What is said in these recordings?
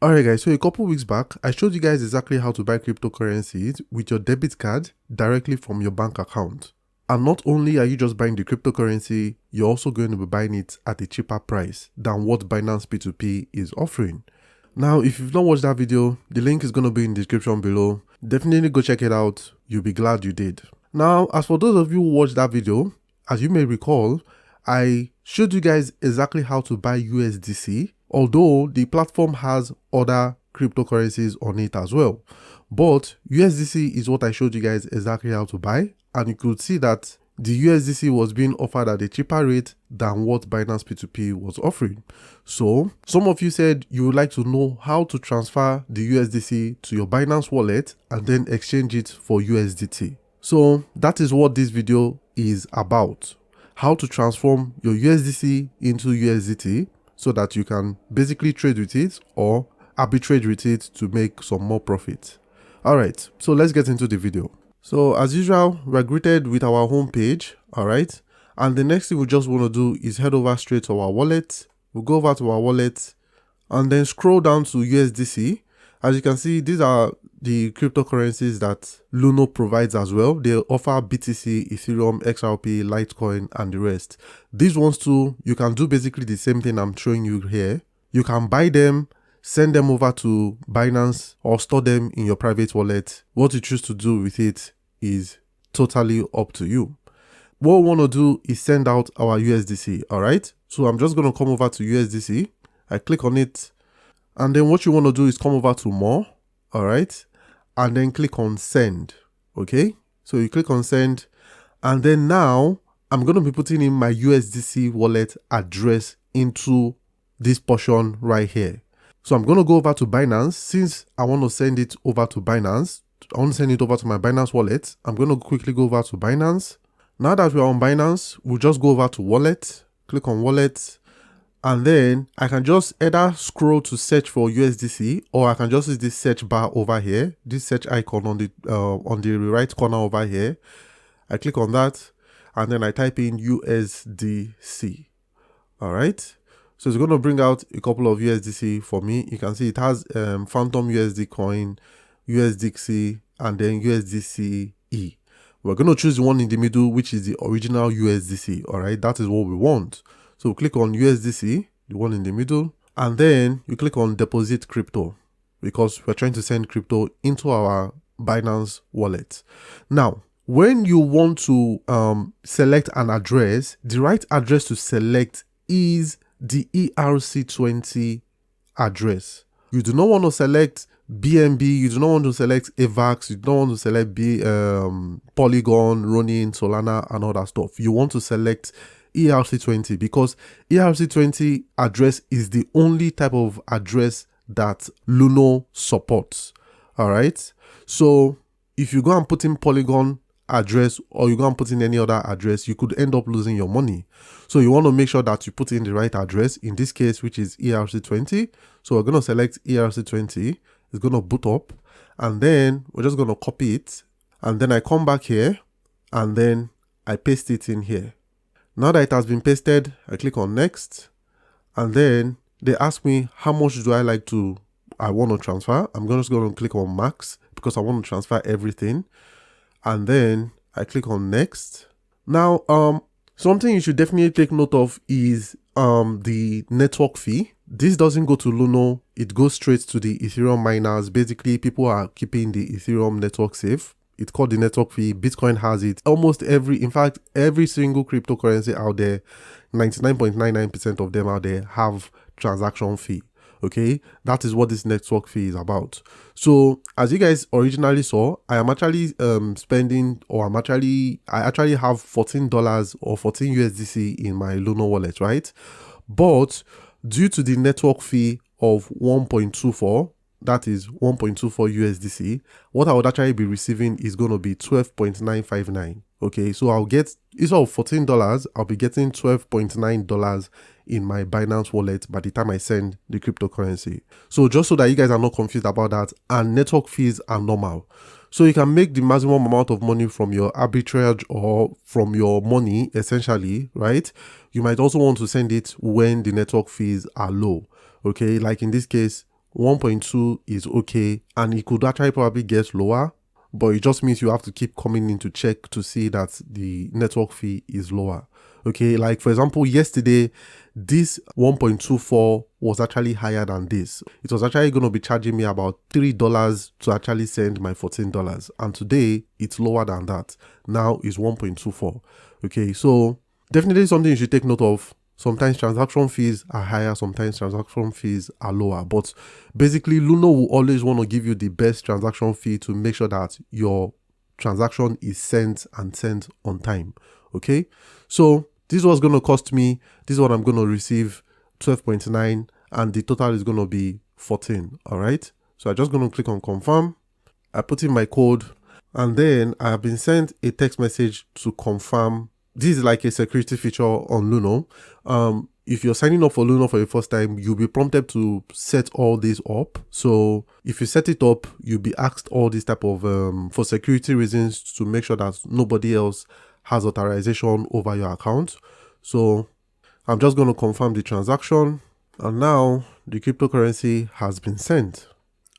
Alright guys, so a couple weeks back, I showed you guys exactly how to buy cryptocurrencies with your debit card directly from your bank account. And not only are you just buying the cryptocurrency, you're also going to be buying it at a cheaper price than what Binance P2P is offering. Now, if you've not watched that video, the link is going to be in the description below. Definitely go check it out. You'll be glad you did. Now, as for those of you who watched that video, as you may recall, I showed you guys exactly how to buy USDC, although the platform has other cryptocurrencies on it as well. But USDC is what I showed you guys exactly how to buy, and you could see that the USDC was being offered at a cheaper rate than what Binance P2P was offering. So some of you said you would like to know how to transfer the USDC to your Binance wallet and then exchange it for USDT. So that is what this video is about. How to transform your USDC into USDT so that you can basically trade with it or arbitrage with it to make some more profit. Alright, so let's get into the video. So as usual, we're greeted with our home page, alright? And the next thing we just want to do is head over straight to our wallet. We'll go over to our wallet and then scroll down to USDC. As you can see, these are the cryptocurrencies that Luno provides as well. They offer BTC, Ethereum, XRP, Litecoin, and the rest. These ones too, you can do basically the same thing I'm showing you here. You can buy them, send them over to Binance, or store them in your private wallet. What you choose to do with it is totally up to you. What we want to do is send out our USDC, alright? So I'm just going to come over to USDC. I click on it. And then what you want to do is come over to more, alright? And then click on send, okay? So you click on send. And then now I'm going to be putting in my USDC wallet address into this portion right here. So I'm going to go over to Binance. Since I want to send it over to Binance, I want to send it over to my Binance wallet. I'm going to quickly go over to Binance. Now that we're on Binance, we'll just go over to wallet, click on wallet, and then I can just either scroll to search for USDC, or I can just use this search bar over here, this search icon on the right corner over here. I click on that, and then I type in USDC. All right. So it's going to bring out a couple of USDC for me. You can see it has Phantom USD coin, USDC, and then USDCE. We're going to choose the one in the middle, which is the original USDC. All right, that is what we want. So click on USDC, the one in the middle, and then you click on deposit crypto because we're trying to send crypto into our Binance wallet. Now, when you want to select an address, the right address to select is the ERC20 address. You do not want to select BNB, you do not want to select AVAX, you don't want to select Polygon, Ronin, Solana, and all that stuff. You want to select ERC20 because ERC20 address is the only type of address that Luno supports. All right. So if you go and put in Polygon address or you go and put in any other address, you could end up losing your money. So you want to make sure that you put in the right address, in this case, which is ERC20. So we're going to select ERC20. It's going to boot up, and then we're just going to copy it, and then I come back here and then I paste it in here. Now that it has been pasted, I click on next, and then they ask me how much do I want to transfer. I'm just going to click on max because I want to transfer everything, and then I click on next. Now something you should definitely take note of is the network fee. This doesn't go to Luno, it goes straight to the Ethereum miners. Basically, people are keeping the Ethereum network safe. It's called the network fee. Bitcoin has it. Almost in fact, every single cryptocurrency out there, 99.99% of them out there have transaction fee. Okay, that is what this network fee is about. So as you guys originally saw, I am actually I actually have $14 or 14 USDC in my Luno wallet, right? But due to the network fee of 1.24, that is 1.24 USDC, what I would actually be receiving is going to be 12.959. Okay, so I'll get, instead of $14, I'll be getting $12.9 in my Binance wallet by the time I send the cryptocurrency. So just so that you guys are not confused about that, and network fees are normal. So you can make the maximum amount of money from your arbitrage or from your money, essentially, right? You might also want to send it when the network fees are low. Okay, like in this case, 1.2 is okay, and it could actually probably get lower, but it just means you have to keep coming in to check to see that the network fee is lower. Okay, like for example, yesterday, this 1.24 was actually higher than this. It was actually going to be charging me about $3 to actually send my $14. And today, it's lower than that. Now it's 1.24. Okay, so definitely something you should take note of. Sometimes transaction fees are higher, sometimes transaction fees are lower. But basically, Luno will always want to give you the best transaction fee to make sure that your transaction is sent and sent on time. Okay, so this is what's going to cost me. This is what I'm going to receive, 12.9, and the total is going to be 14. All right, so I'm just going to click on confirm. I put in my code, and then I have been sent a text message to confirm. This is like a security feature on Luno. If you're signing up for Luno for the first time, you'll be prompted to set all this up. So if you set it up, you'll be asked all this type of, for security reasons, to make sure that nobody else has authorization over your account. So I'm just going to confirm the transaction, and now the cryptocurrency has been sent.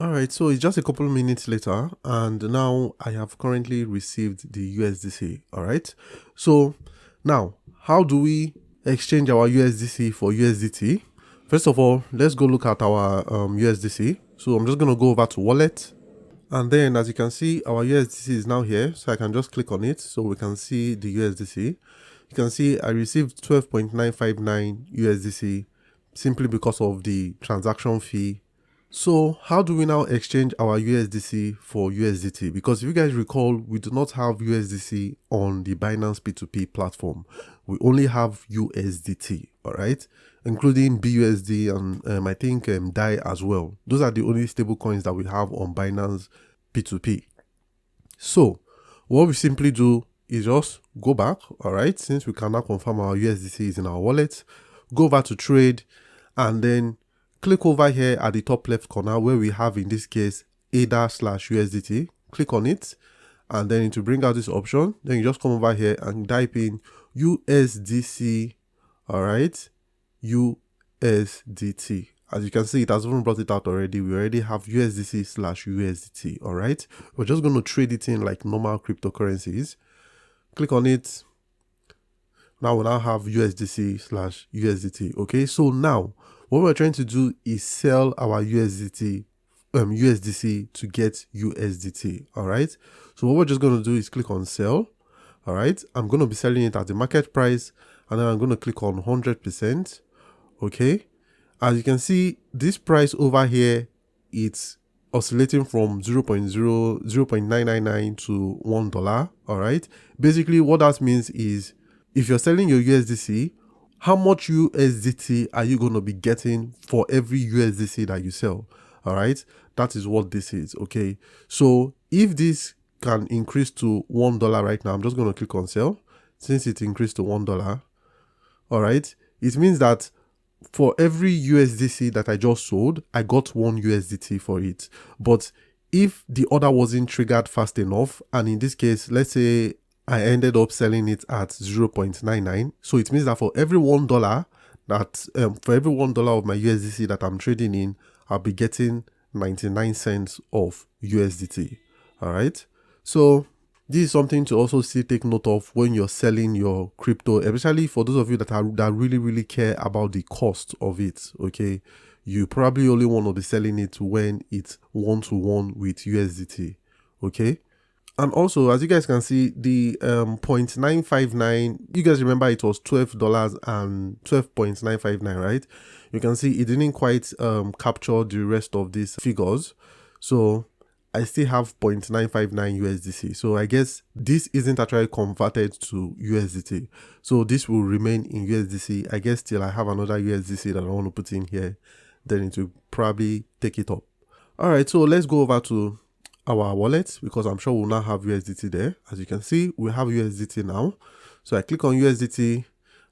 Alright, so it's just a couple of minutes later, and now I have currently received the USDC. Alright, so now how do we exchange our USDC for USDT? First of all, let's go look at our USDC. So I'm just going to go over to wallet, and then as you can see, our USDC is now here. So I can just click on it so we can see the USDC. You can see I received 12.959 USDC simply because of the transaction fee. So how do we now exchange our USDC for USDT? Because if you guys recall, we do not have USDC on the Binance P2P platform. We only have USDT, all right? Including BUSD and I think DAI as well. Those are the only stable coins that we have on Binance P2P. So what we simply do is just go back, all right? Since we can now confirm our USDC is in our wallet, go over to trade, and then click over here at the top left corner where we have, in this case, ADA/USDT. Click on it, and then to bring out this option, then you just come over here and type in USDC, all right, USDT. As you can see, it has even brought it out already. We already have USDC/USDT, all right. We're just going to trade it in like normal cryptocurrencies. Click on it. Now we now have USDC/USDT. Okay, so now what we're trying to do is sell our USDC to get USDT. All right, so what we're just going to do is click on sell. All right, I'm going to be selling it at the market price, and then I'm going to click on 100%. Okay, as you can see, this price over here, it's oscillating from 0.999 to $1. All right, basically what that means is, if you're selling your USDC, how much USDT are you going to be getting for every USDC that you sell? All right, that is what this is. Okay, so if this can increase to $1 right now, I'm just going to click on sell. Since it increased to $1, all right, it means that for every USDC that I just sold, I got 1 USDT for it. But if the order wasn't triggered fast enough, and in this case, let's say I ended up selling it at 0.99. So it means that for every $1 that for every $1 of my USDC that I'm trading in, I'll be getting 99 cents of USDT. All right. So this is something to also still take note of when you're selling your crypto, especially for those of you that really care about the cost of it. Okay, you probably only want to be selling it when it's one-to-one with USDT. Okay. And also, as you guys can see, the 0.959, you guys remember it was $12 and 12.959, right? You can see it didn't quite capture the rest of these figures. So I still have 0.959 USDC. So I guess this isn't actually converted to USDT. So this will remain in USDC. I guess till I have another USDC that I want to put in here, then it will probably take it up. All right, so let's go over to our wallet, because I'm sure we'll now have USDT there. As you can see, we have USDT now. So I click on USDT.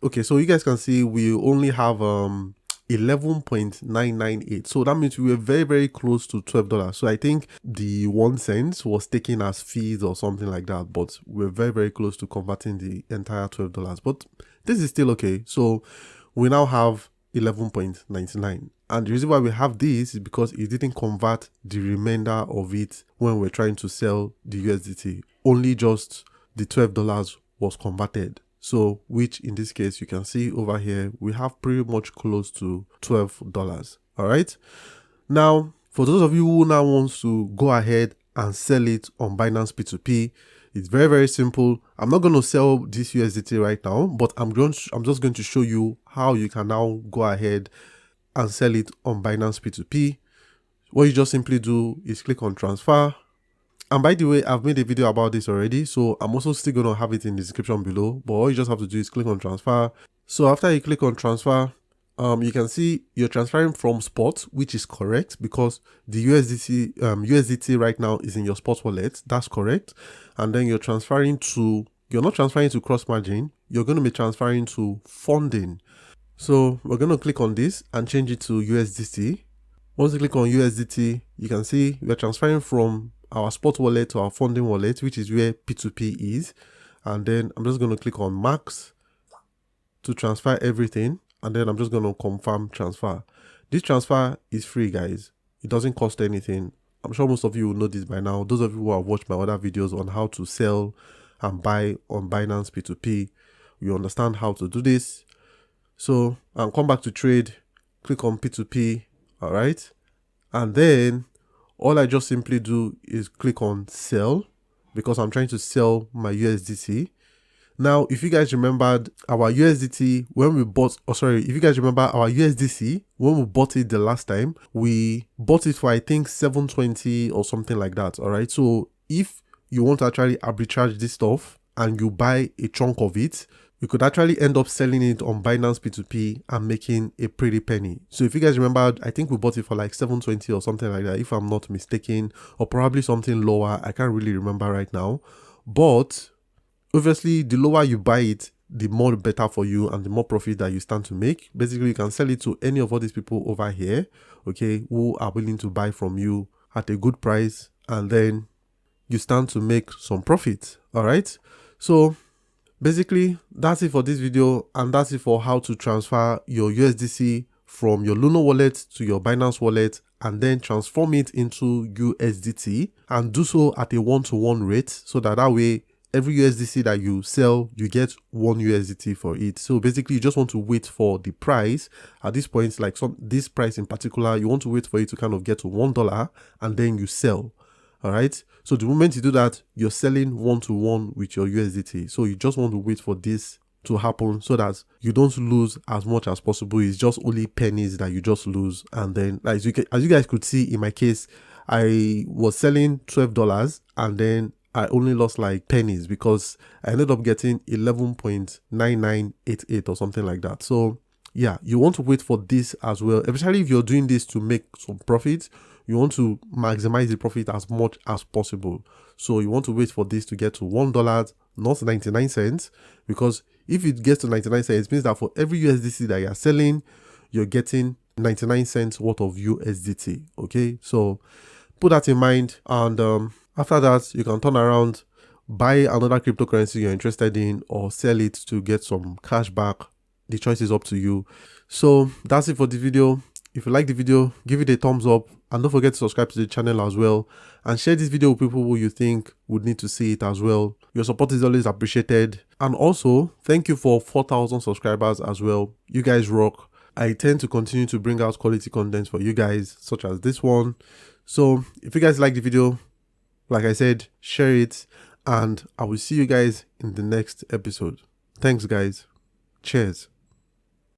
Okay, so you guys can see we only have 11.998. So that means we were very close to $12. So I think the 1 cent was taken as fees or something like that, but we're very close to converting the entire $12. But this is still okay. So we now have 11.99. And the reason why we have this is because it didn't convert the remainder of it when we're trying to sell the USDT. Only just the $12 was converted. So, which in this case, you can see over here, we have pretty much close to $12. All right. Now, for those of you who now wants to go ahead and sell it on Binance P2P, it's very, very simple. I'm not going to sell this USDT right now, but I'm just going to show you how you can now go ahead and sell it on Binance P2P. What you just simply do is click on transfer. And by the way, I've made a video about this already, so I'm also still going to have it in the description below. But all you just have to do is click on transfer. So after you click on transfer, you can see you're transferring from spot, which is correct because the USDT right now is in your spot wallet. That's correct. And then you're not transferring to cross margin. You're going to be transferring to funding. So we're going to click on this and change it to USDT. Once you click on USDT, you can see we're transferring from our spot wallet to our funding wallet, which is where P2P is. And then I'm just going to click on max to transfer everything. And then I'm just going to confirm transfer. This transfer is free, guys. It doesn't cost anything. I'm sure most of you will know this by now. Those of you who have watched my other videos on how to sell and buy on Binance P2P, you understand how to do this. So I'll come back to trade, click on P2P, all right? And then all I just simply do is click on sell because I'm trying to sell my USDT. Now, if you guys remembered our USDT when we bought, if you guys remember our USDC when we bought it the last time, we bought it for I think 720 or something like that. All right. So if you want to actually arbitrage this stuff and you buy a chunk of it, you could actually end up selling it on Binance P2P and making a pretty penny. So if you guys remember, I think we bought it for like 720 or something like that, if I'm not mistaken, or probably something lower. I can't really remember right now. But obviously, the lower you buy it, the more better for you and the more profit that you stand to make. Basically, you can sell it to any of all these people over here, okay, who are willing to buy from you at a good price, and then you stand to make some profit. All right. So basically, that's it for this video, and that's it for how to transfer your USDC from your Luno wallet to your Binance wallet and then transform it into USDT and do so at a 1-to-1 rate so that way every USDC that you sell, you get 1 USDT for it. So basically, you just want to wait for the price. At this point, like this price in particular, you want to wait for it to kind of get to $1 and then you sell. All right. So the moment you do that, you're selling 1-to-1 with your USDT. So you just want to wait for this to happen so that you don't lose as much as possible. It's just only pennies that you just lose. And then as you guys could see in my case, I was selling $12 and then I only lost like pennies because I ended up getting 11.9988 or something like that. So yeah, you want to wait for this as well, especially if you're doing this to make some profit. You want to maximize the profit as much as possible. So you want to wait for this to get to $1, not 99 cents, because if it gets to 99 cents, it means that for every USDC that you're selling, you're getting 99 cents worth of USDT. Okay, so put that in mind, and after that, you can turn around, buy another cryptocurrency you're interested in, or sell it to get some cash back. The choice is up to you. So that's it for the video. If you like the video, give it a thumbs up, and don't forget to subscribe to the channel as well, and share this video with people who you think would need to see it as well. Your support is always appreciated. And also, thank you for 4,000 subscribers as well. You guys rock. I intend to continue to bring out quality content for you guys, such as this one. So if you guys like the video, like I said, share it, and I will see you guys in the next episode. Thanks, guys. Cheers.